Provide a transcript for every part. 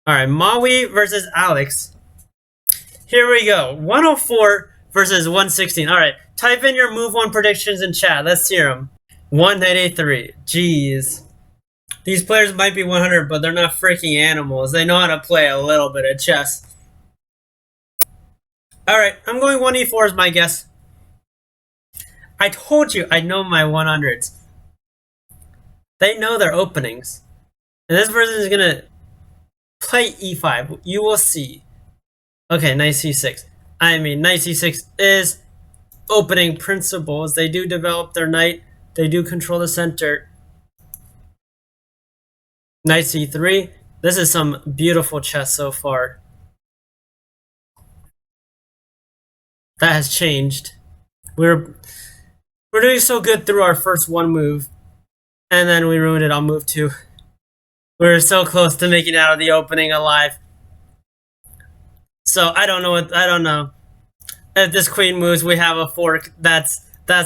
All right, Maui versus Alex. Here we go. 104 versus 116. All right, type in your move one predictions in chat. Let's hear them. 183. Jeez. These players might be 100, but they're not freaking animals. They know how to play a little bit of chess. All right, I'm going 1e4 as my guess. I told you I know my 100s. They know their openings. And this person is going to play e5. You will see. Okay, knight c6. I mean, knight c6 is opening principles. They do develop their knight. They do control the center. Knight c3. This is some beautiful chess so far. That has changed. We're doing so good through our first one move, and then we ruined it on move two. We were so close to making it out of the opening alive. So I don't know. If this queen moves, we have a fork. That's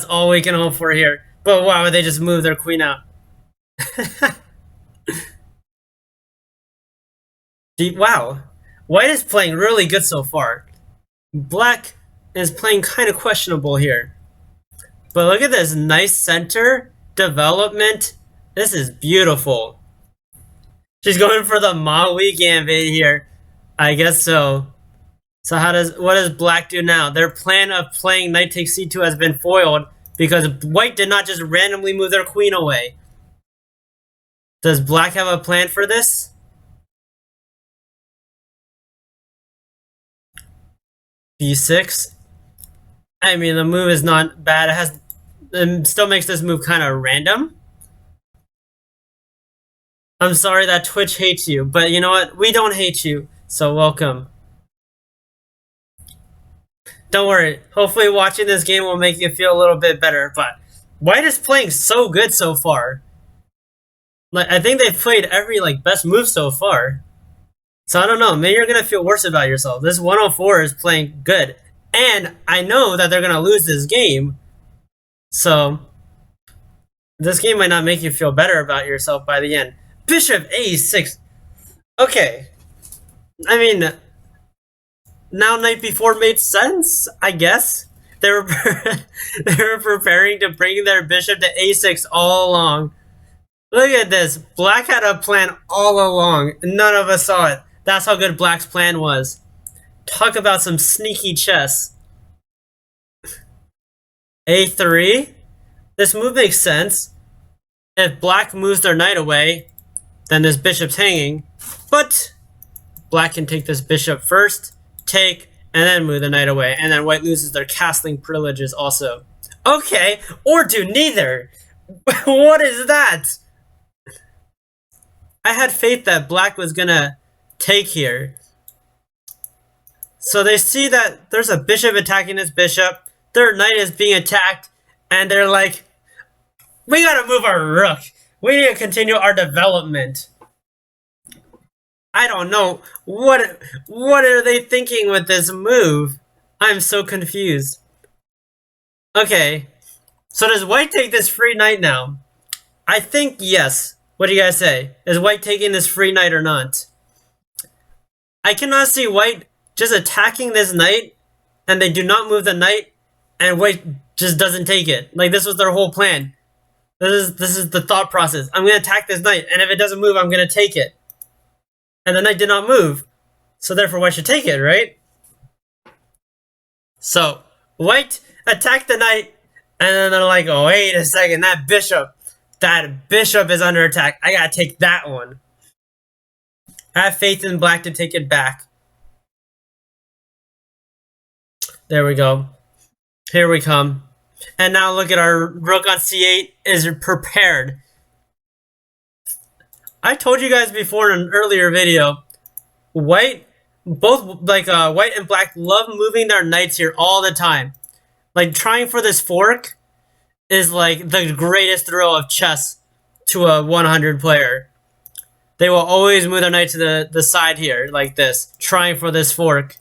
all we can hope for here. But wow, they just moved their queen out. Wow. White is playing really good so far. Black is playing kind of questionable here. But look at this nice center development. This is beautiful. She's going for the Maui gambit here. I guess so. So what does black do now? Their plan of playing knight takes c2 has been foiled because white did not just randomly move their queen away. Does black have a plan for this? b6. I mean, the move is not bad. It still makes this move kind of random. I'm sorry that Twitch hates you, but you know what? We don't hate you, so welcome. Don't worry. Hopefully watching this game will make you feel a little bit better, but white is playing so good so far. Like, I think they've played every best move so far. So I don't know, maybe you're gonna feel worse about yourself. This 104 is playing good. And I know that they're gonna lose this game. So this game might not make you feel better about yourself by the end. Bishop a6. Okay. I mean, now knight b4 made sense, I guess. They were they were preparing to bring their bishop to a6 all along. Look at this. Black had a plan all along. None of us saw it. That's how good black's plan was. Talk about some sneaky chess. a3. This move makes sense. If black moves their knight away, then this bishop's hanging. But black can take this bishop first, take, and then move the knight away. And then white loses their castling privileges also. Okay, or do neither. What is that? I had faith that black was gonna take here. So they see that there's a bishop attacking this bishop. Their knight is being attacked. And they're like, we gotta move our rook. We need to continue our development. I don't know. What are they thinking with this move? I'm so confused. Okay. So does white take this free knight now? I think yes. What do you guys say? Is white taking this free knight or not? I cannot see white just attacking this knight and they do not move the knight and white just doesn't take it. Like, this was their whole plan. This is the thought process. I'm going to attack this knight, and if it doesn't move, I'm going to take it. And the knight did not move. So therefore, white should take it, right? So, white attacked the knight, and then they're like, oh, wait a second, that bishop is under attack. I got to take that one. I have faith in black to take it back. There we go. Here we come. And now look at our rook on c8 is prepared. I told you guys before in an earlier video, white and black love moving their knights here all the time. Like, trying for this fork is like the greatest thrill of chess to a 100 player. They will always move their knight to the side here, like this, trying for this fork.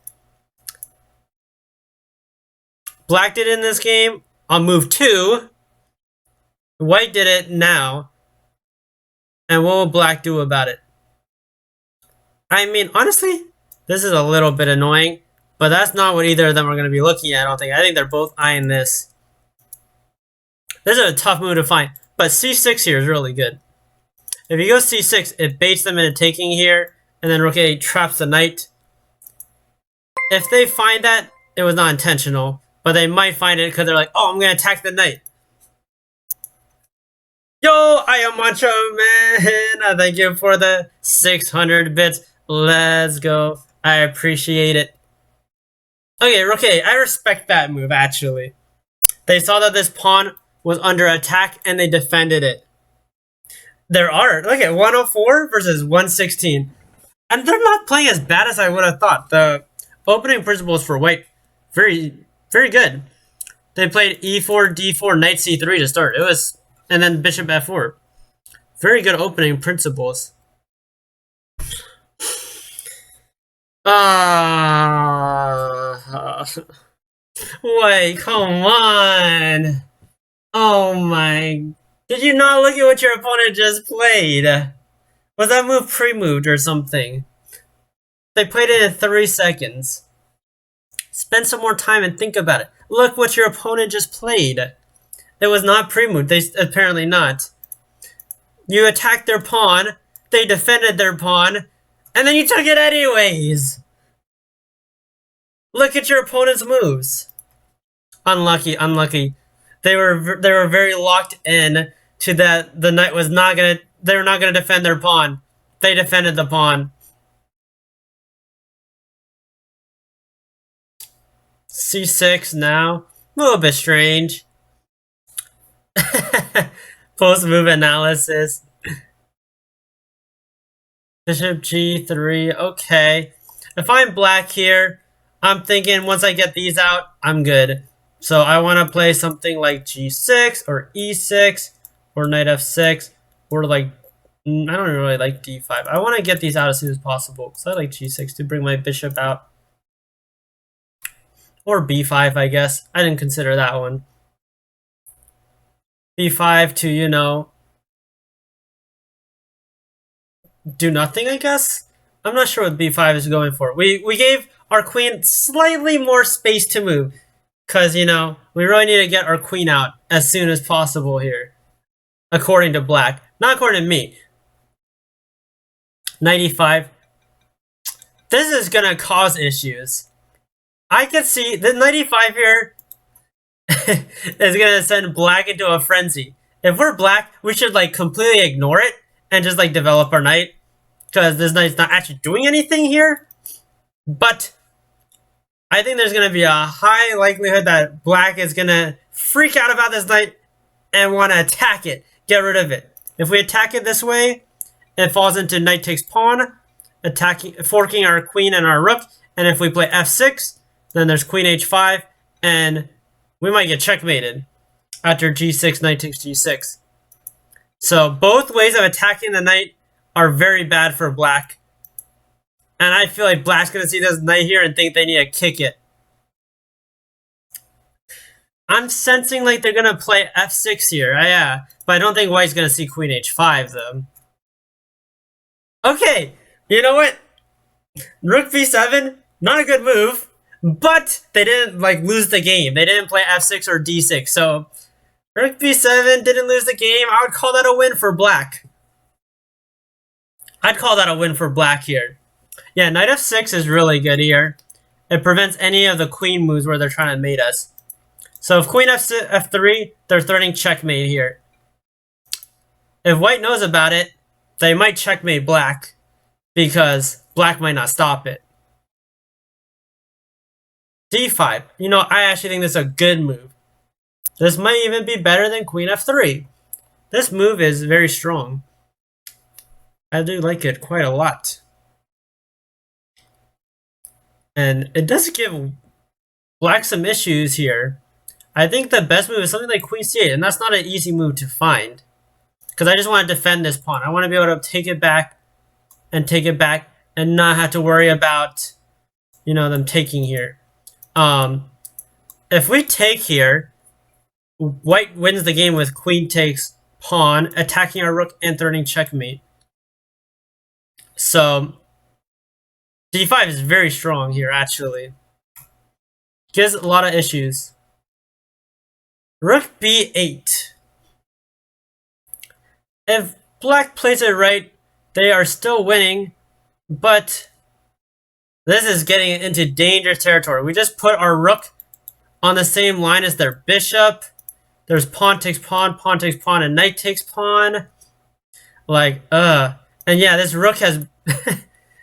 Black did it in this game on move 2. White did it now. And what will black do about it? I mean, honestly, this is a little bit annoying, but that's not what either of them are going to be looking at, I don't think. I think they're both eyeing this. This is a tough move to find, but c6 here is really good. If you go c6, it baits them into taking here, and then rook a traps the knight. If they find that, it was not intentional, but they might find it because they're like, oh, I'm going to attack the knight. Yo, I am Macho Man. Thank you for the 600 bits. Let's go. I appreciate it. Okay, I respect that move, actually. They saw that this pawn was under attack, and they defended it. There are, look at 104 versus 116. And they're not playing as bad as I would have thought. The opening principles for white, very, very good. They played e4, d4, knight c3 to start. It was, and then bishop f4. Very good opening principles. Wait, come on. Oh my. Did you not look at what your opponent just played? Was that move pre-moved or something? They played it in 3 seconds. Spend some more time and think about it. Look what your opponent just played. It was not pre-moved. They apparently not. You attacked their pawn. They defended their pawn. And then you took it anyways. Look at your opponent's moves. Unlucky. They were very locked in to that the knight was not gonna. They were not gonna defend their pawn. They defended the pawn. c6 now. A little bit strange. Post-move analysis. Bishop g3. Okay. If I'm black here, I'm thinking once I get these out, I'm good. So I want to play something like g6 or e6 or knight f6 or like, I don't really like d5. I want to get these out as soon as possible because I like g6 to bring my bishop out. Or b5, I guess. I didn't consider that one. b5 to, you know, do nothing, I guess? I'm not sure what b5 is going for. We gave our queen slightly more space to move. Because, you know, we really need to get our queen out as soon as possible here. According to black. Not according to me. 95. This is going to cause issues. I can see the 95 here is going to send black into a frenzy. If we're black, we should, like, completely ignore it and just, like, develop our knight. Because this knight's not actually doing anything here. But I think there's going to be a high likelihood that black is going to freak out about this knight and want to attack it. Get rid of it. If we attack it this way, it falls into knight takes pawn, forking our queen and our rook. And if we play f6, then there's queen h5, and we might get checkmated after g6, knight takes g6. So both ways of attacking the knight are very bad for black. And I feel like black's going to see this knight here and think they need to kick it. I'm sensing like they're going to play f6 here. Yeah. But I don't think white's going to see queen h5, though. Okay. You know what? Rook b7, not a good move. But they didn't like lose the game. They didn't play f6 or d6. So rook b7 didn't lose the game. I would call that a win for black. I'd call that a win for black here. Yeah, knight f6 is really good here. It prevents any of the queen moves where they're trying to mate us. So if queen f3, they're threatening checkmate here. If white knows about it, they might checkmate black because black might not stop it. d5. You know, I actually think this is a good move. This might even be better than queen f3. This move is very strong. I do like it quite a lot. And it does give black some issues here. I think the best move is something like queen c8, and that's not an easy move to find. Because I just want to defend this pawn. I want to be able to take it back and not have to worry about, you know, them taking here. If we take here, white wins the game with queen takes pawn, attacking our rook and threatening checkmate. So d5 is very strong here, actually. Gives a lot of issues. Rook b8. If black plays it right, they are still winning, but this is getting into dangerous territory. We just put our rook on the same line as their bishop. There's pawn takes pawn, and knight takes pawn. Like, and yeah, this rook has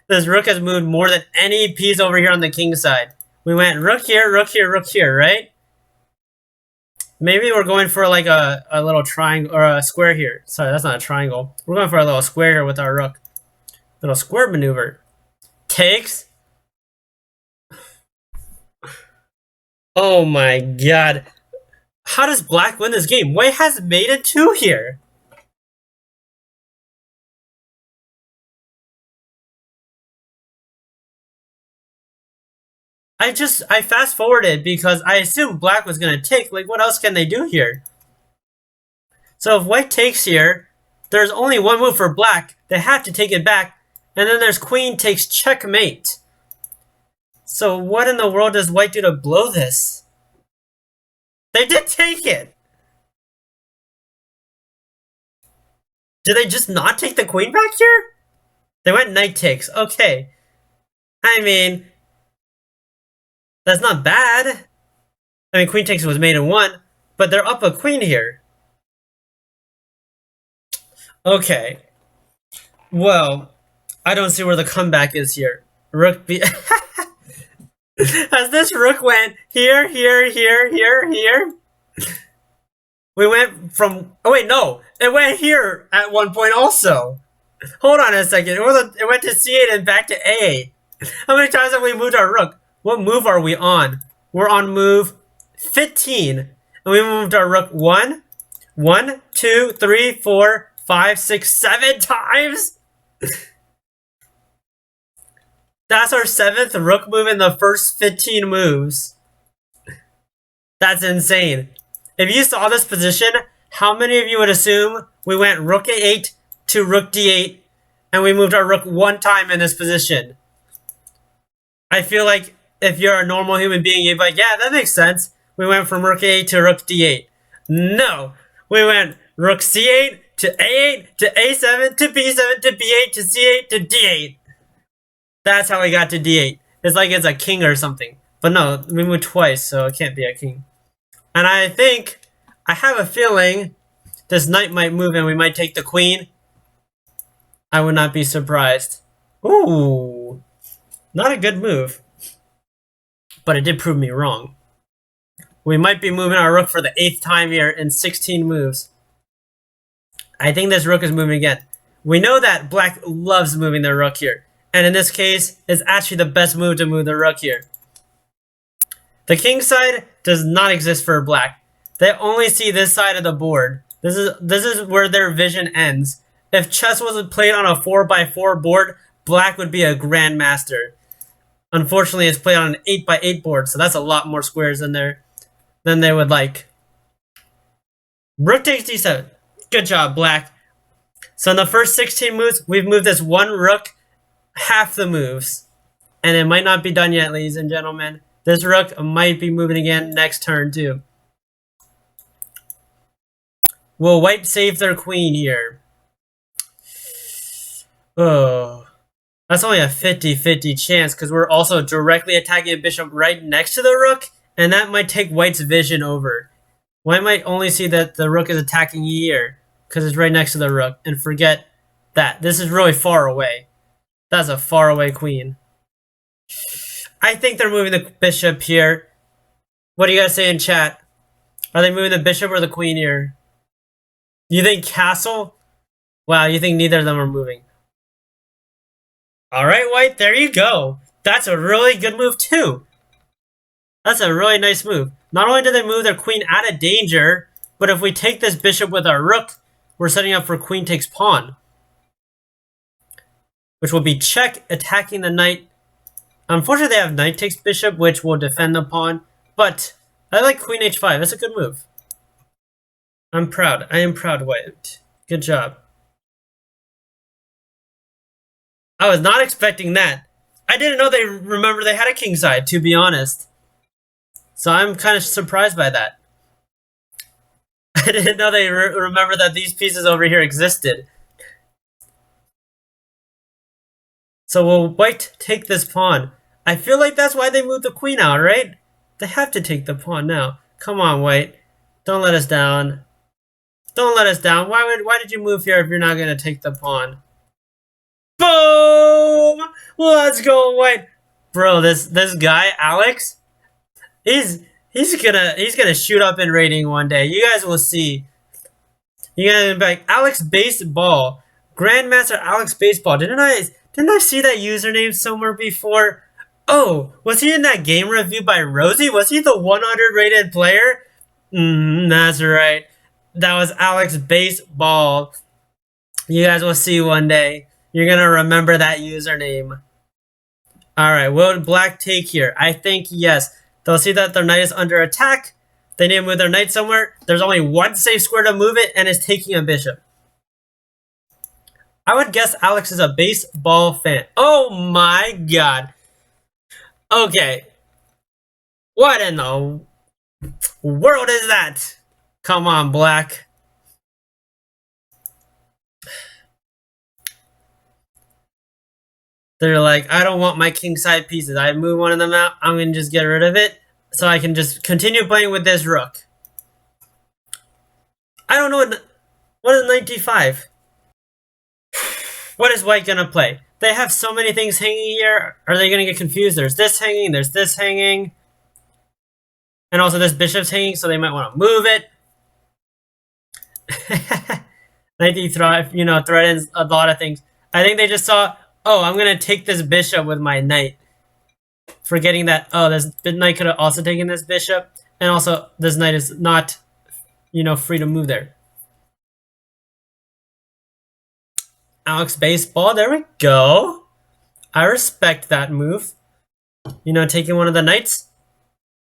this rook has moved more than any piece over here on the king side. We went rook here, right? Maybe we're going for like a little triangle or a square here. Sorry, that's not a triangle. We're going for a little square here with our rook. Little square maneuver. Takes. Oh my god. How does black win this game? White has made it 2 here. I fast forwarded because I assumed black was gonna take. Like, what else can they do here? So if white takes here, there's only one move for black. They have to take it back. And then there's queen takes checkmate. So what in the world does white do to blow this? They did take it! Did they just not take the queen back here? They went knight takes. Okay. I mean, that's not bad. I mean, queen takes was made in 1, but they're up a queen here. Okay. Well, I don't see where the comeback is here. Rook b... As this rook went here, here. We went from... Oh, wait, no. It went here at one point also. Hold on a second. It went to c8 and back to a8. How many times have we moved our rook? What move are we on? We're on move 15. And we moved our rook 1, 2, 3, 4, 5, 6, 7 times? That's our 7th rook move in the first 15 moves. That's insane. If you saw this position, how many of you would assume we went rook a8 to rook d8 and we moved our rook 1 time in this position? I feel like if you're a normal human being, you'd be like, yeah, that makes sense. We went from rook a8 to rook d8. No, we went rook c8 to a8 to a7 to b7 to b8 to c8 to d8. That's how we got to d8. It's like it's a king or something. But no, we moved twice, so it can't be a king. And I have a feeling this knight might move and we might take the queen. I would not be surprised. Ooh, not a good move. But it did prove me wrong. We might be moving our rook for the 8th time here in 16 moves. I think this rook is moving again. We know that black loves moving their rook here. And in this case, it's actually the best move to move the rook here. The king side does not exist for black. They only see this side of the board. This is where their vision ends. If chess wasn't played on a 4x4 board, black would be a grandmaster. Unfortunately, it's played on an 8x8 board, so that's a lot more squares than they would like. Rook takes d7. Good job, black. So in the first 16 moves, we've moved this one rook half the moves. And it might not be done yet, ladies and gentlemen. This rook might be moving again next turn, too. Will white save their queen here? Oh, that's only a 50-50 chance because we're also directly attacking a bishop right next to the rook, and that might take white's vision over. White might only see that the rook is attacking here because it's right next to the rook and forget that. This is really far away. That's a far away queen. I think they're moving the bishop here. What do you guys say in chat? Are they moving the bishop or the queen here? You think castle? Wow, you think neither of them are moving. Alright, white, there you go. That's a really good move too. That's a really nice move. Not only do they move their queen out of danger, but if we take this bishop with our rook, we're setting up for queen takes pawn. Which will be check, attacking the knight. Unfortunately, they have knight takes bishop, which will defend the pawn. But I like queen h5. That's a good move. I'm proud. I am proud, white. Good job. I was not expecting that. I didn't know they remember they had a king side, to be honest. So I'm kind of surprised by that. I didn't know they remember that these pieces over here existed. So will white take this pawn? I feel like that's why they moved the queen out, right? They have to take the pawn now. Come on, white. Don't let us down. Don't let us down. Why did you move here if you're not gonna take the pawn? Boom! Let's go, white. Bro, this guy, Alex, he's he's gonna shoot up in rating one day. You guys will see. You gotta be like Alex Baseball, Grandmaster Alex Baseball. Didn't I see that username somewhere before? Oh, was he in that game review by Rosie? Was he the 100 rated player? That's right. That was Alex Baseball. You guys will see one day. You're gonna remember that username. Alright, will black take here? I think yes. They'll see that their knight is under attack. They need to move their knight somewhere. There's only one safe square to move it, and it's taking a bishop. I would guess Alex is a baseball fan. Oh my god. Okay. What in the world is that? Come on, black. They're like, I don't want my king side pieces. I move one of them out. I'm going to just get rid of it so I can just continue playing with this rook. I don't know what is knight d5? What is white going to play? They have so many things hanging here. Are they going to get confused? There's this hanging. There's this hanging. And also this bishop's hanging, so they might want to move it. Knight d5, you know, threatens a lot of things. I think they just saw, oh, I'm going to take this bishop with my knight. Forgetting that, oh, this knight could have also taken this bishop. And also, this knight is not, you know, free to move there. Alex Baseball, there we go. I respect that move. You know, taking one of the knights.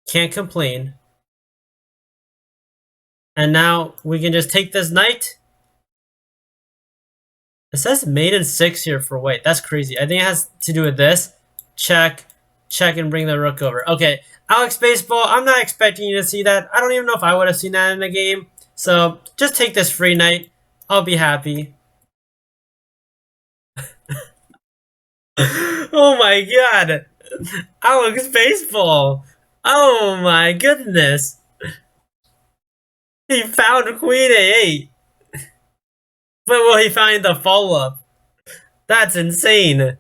Can't complain. And now we can just take this knight. It says mate in 6 here for white. That's crazy. I think it has to do with this. Check. Check and bring the rook over. Okay, Alex Baseball, I'm not expecting you to see that. I don't even know if I would have seen that in the game. So just take this free knight. I'll be happy. Oh my god. Alex Baseball. Oh my goodness. He found Queen A8. But will he find the follow-up? That's insane.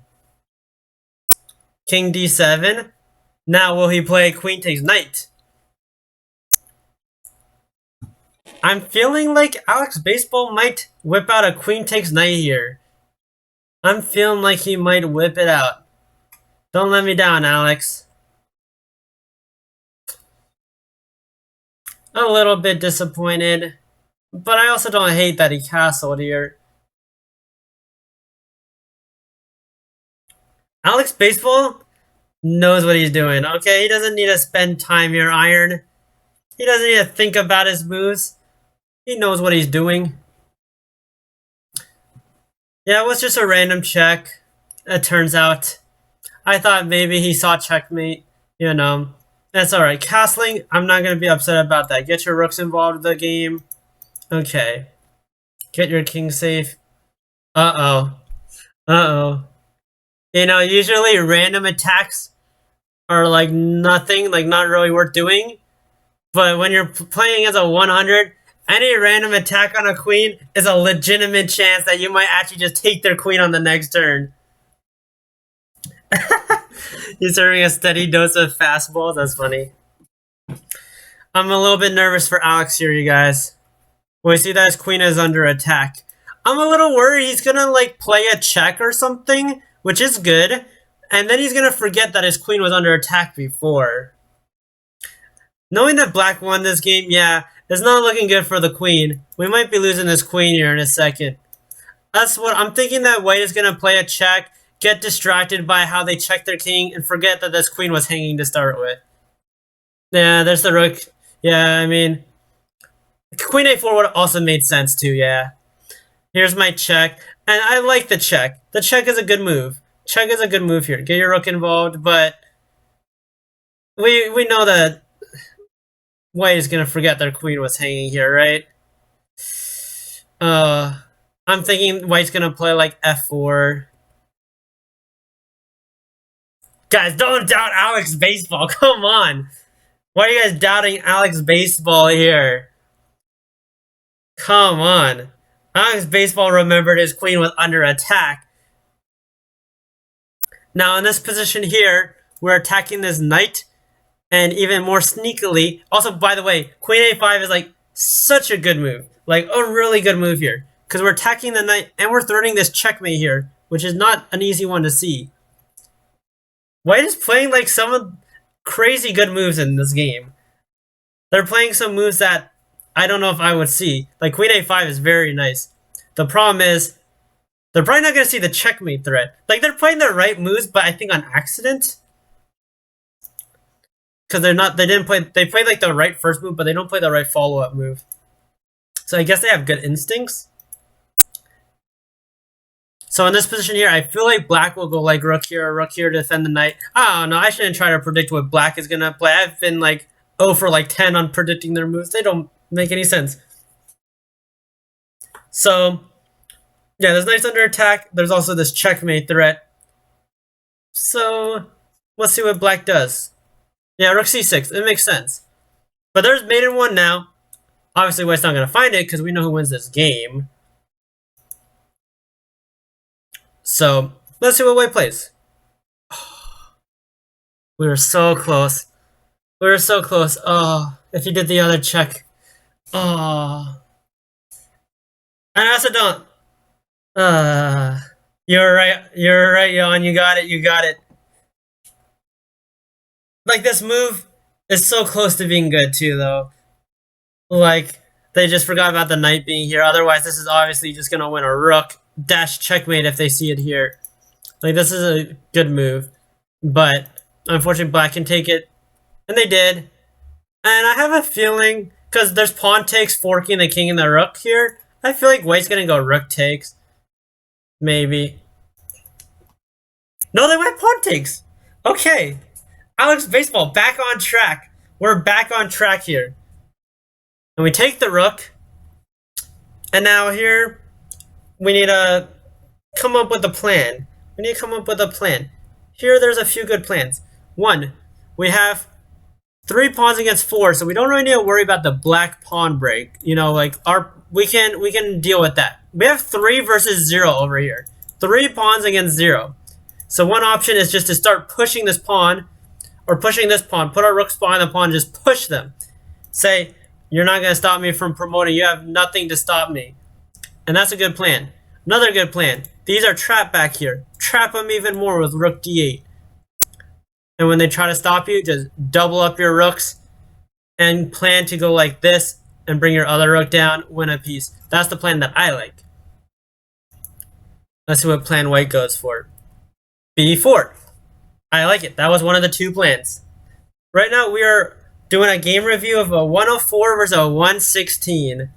King D7. Now will he play Queen takes Knight? I'm feeling like Alex Baseball might whip out a Queen takes Knight here. I'm feeling like he might whip it out. Don't let me down, Alex. A little bit disappointed. But I also don't hate that he castled here. Alex Baseball knows what he's doing, okay? He doesn't need to spend time here, Iron. He doesn't need to think about his moves. He knows what he's doing. Yeah, it was just a random check, it turns out. I thought maybe he saw checkmate, you know. That's alright. Castling, I'm not going to be upset about that. Get your rooks involved in the game. Okay. Get your king safe. Uh-oh. Uh-oh. You know, usually random attacks are like nothing, like not really worth doing. But when you're playing as a 100, any random attack on a queen is a legitimate chance that you might actually just take their queen on the next turn. He's serving a steady dose of fastballs. That's funny. I'm a little bit nervous for Alex here, you guys. We see that his queen is under attack. I'm a little worried he's gonna like play a check or something, which is good. And then he's gonna forget that his queen was under attack before. Knowing that black won this game, yeah, it's not looking good for the queen. We might be losing this queen here in a second. That's what I'm thinking, that white is gonna play a check, get distracted by how they check their king, and forget that this queen was hanging to start with. Yeah, there's the rook. Yeah, I mean, Queen A4 would have also made sense too, yeah. Here's my check. And I like the check. The check is a good move. check is a good move here. Get your rook involved, but we know that white is gonna forget their queen was hanging here, right? I'm thinking white's gonna play like f4. Guys, don't doubt Alex Baseball. Come on. Why are you guys doubting Alex Baseball here? Come on. Alex Baseball remembered his queen was under attack. Now in this position here, we're attacking this knight, and even more sneakily. Also, by the way, queen a5 is like such a good move. Like a really good move here. Because we're attacking the knight, and we're threatening this checkmate here, which is not an easy one to see. White is playing like some crazy good moves in this game. They're playing some moves that I don't know if I would see. Like queen a5 is very nice. The problem is they're probably not going to see the checkmate threat. Like they're playing the right moves, but I think on accident. Because they played like the right first move, but they don't play the right follow-up move. So I guess they have good instincts. So in this position here, I feel like black will go like rook here to defend the knight. I don't know. I shouldn't try to predict what black is going to play. I've been like 0 for like 10 on predicting their moves. They don't make any sense. So, yeah, this knight's under attack. There's also this checkmate threat. So, let's see what black does. Yeah, rook c6. It makes sense. But there's mate in one now. Obviously, white's not going to find it because we know who wins this game. So, let's see what white plays. We were so close. We were so close. Oh, if he did the other check. Oh. And I also don't. You're right. You're right, Jan. You got it. You got it. Like, this move is so close to being good, too, though. Like, they just forgot about the knight being here. Otherwise, this is obviously just going to win a rook. Dash checkmate if they see it here. Like, this is a good move. But, unfortunately, black can take it. And they did. And I have a feeling, because there's pawn takes forking the king and the rook here, I feel like white's going to go rook takes. Maybe. No, they went pawn takes. Okay. Alex Baseball, back on track. We're back on track here. And we take the rook. And now here, we need to come up with a plan. We need to come up with a plan. Here, there's a few good plans. One, we have 3 pawns against 4, so we don't really need to worry about the black pawn break. You know, like we can deal with that. We have 3 versus 0 over here. 3 pawns against 0. So one option is just to start pushing this pawn, or pushing this pawn. Put our rooks behind the pawn, just push them. Say, you're not going to stop me from promoting. You have nothing to stop me. And that's a good plan. Another good plan. These are trapped back here. Trap them even more with rook d8. And when they try to stop you, just double up your rooks and plan to go like this and bring your other rook down, win a piece. That's the plan that I like. Let's see what plan white goes for. b4. I like it. That was one of the 2 plans. Right now we are doing a game review of a 104 versus a 116.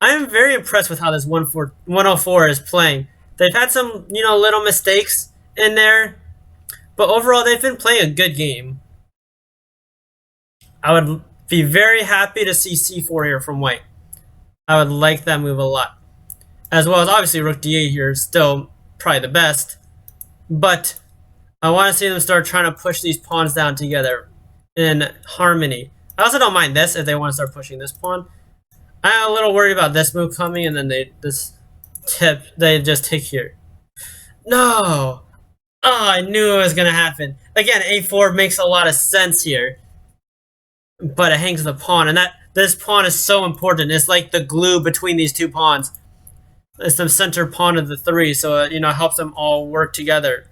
I am very impressed with how this 104 is playing. They've had some, little mistakes in there, but overall they've been playing a good game. I would be very happy to see c4 here from white. I would like that move a lot. As well as obviously rook d8 here is still probably the best. But I want to see them start trying to push these pawns down together in harmony. I also don't mind this if they want to start pushing this pawn. I'm a little worried about this move coming, and then they just take here. No! Oh, I knew it was going to happen. Again, a4 makes a lot of sense here. But it hangs the pawn, and this pawn is so important. It's like the glue between these 2 pawns. It's the center pawn of the 3, so it helps them all work together.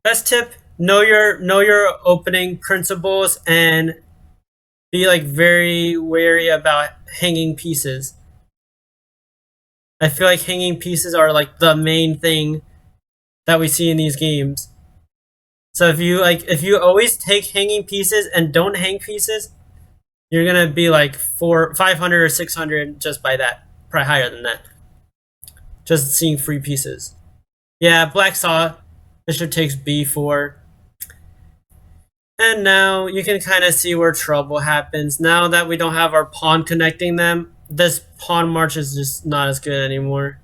Best tip: know your opening principles and be like very wary about hanging pieces. I feel like hanging pieces are like the main thing that we see in these games. So if you always take hanging pieces and don't hang pieces, you're gonna be like 500 or 600 just by that. Probably higher than that. just seeing free pieces. Yeah, black saw it. Bishop takes b4. And now you can kind of see where trouble happens. Now that we don't have our pawn connecting them, this pawn march is just not as good anymore.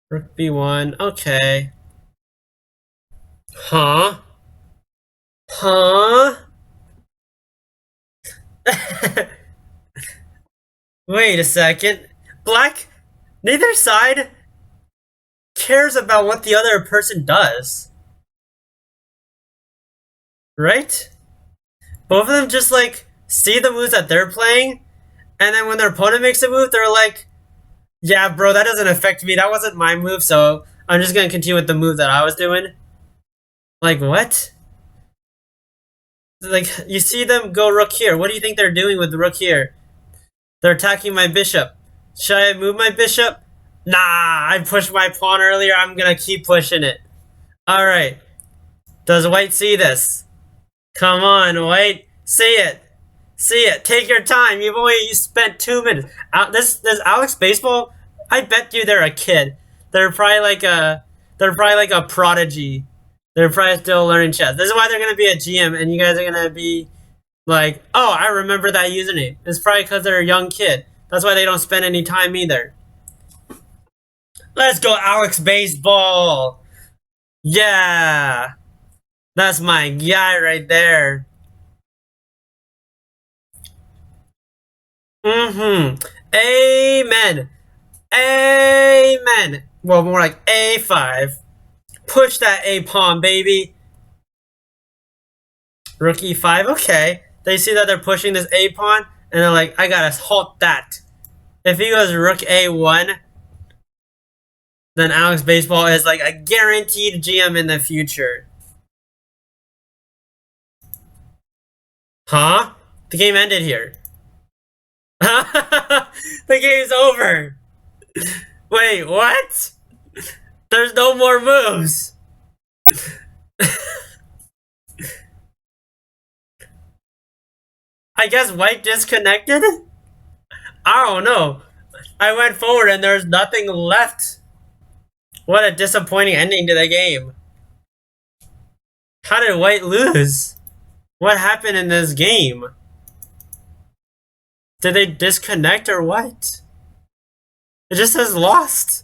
Rook b1. Okay. Huh? Huh? Wait a second. Black, neither side cares about what the other person does. Right? Both of them just like see the moves that they're playing, and then when their opponent makes a move, they're like, yeah, bro, that doesn't affect me. That wasn't my move, so I'm just gonna continue with the move that I was doing. Like, what? Like, you see them go rook here. What do you think they're doing with the rook here? They're attacking my bishop. Should I move my bishop? Nah, I pushed my pawn earlier. I'm gonna keep pushing it. Alright. Does white see this? Come on, white. See it. See it. Take your time. You've only spent 2 minutes. This Alex Baseball, I bet you they're a kid. They're probably like a prodigy. They're probably still learning chess. This is why they're gonna be a GM, and you guys are gonna be like, oh, I remember that username. It's probably because they're a young kid. That's why they don't spend any time either. Let's go, Alex Baseball. Yeah, that's my guy right there. Amen. Amen. Well, more like A5. Push that A pawn, baby. Rook E5. Okay. They see that they're pushing this A pawn, and they're like, I gotta halt that. If he goes Rook A1, then Alex Baseball is like a guaranteed GM in the future. Huh? The game ended here. The game's over. Wait, what? There's no more moves. I guess white disconnected? I don't know. I went forward and there's nothing left. What a disappointing ending to the game. How did white lose? What happened in this game? Did they disconnect or what? It just says lost.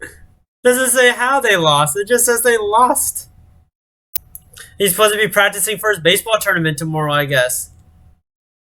It doesn't say how they lost. It just says they lost. He's supposed to be practicing for his baseball tournament tomorrow, I guess.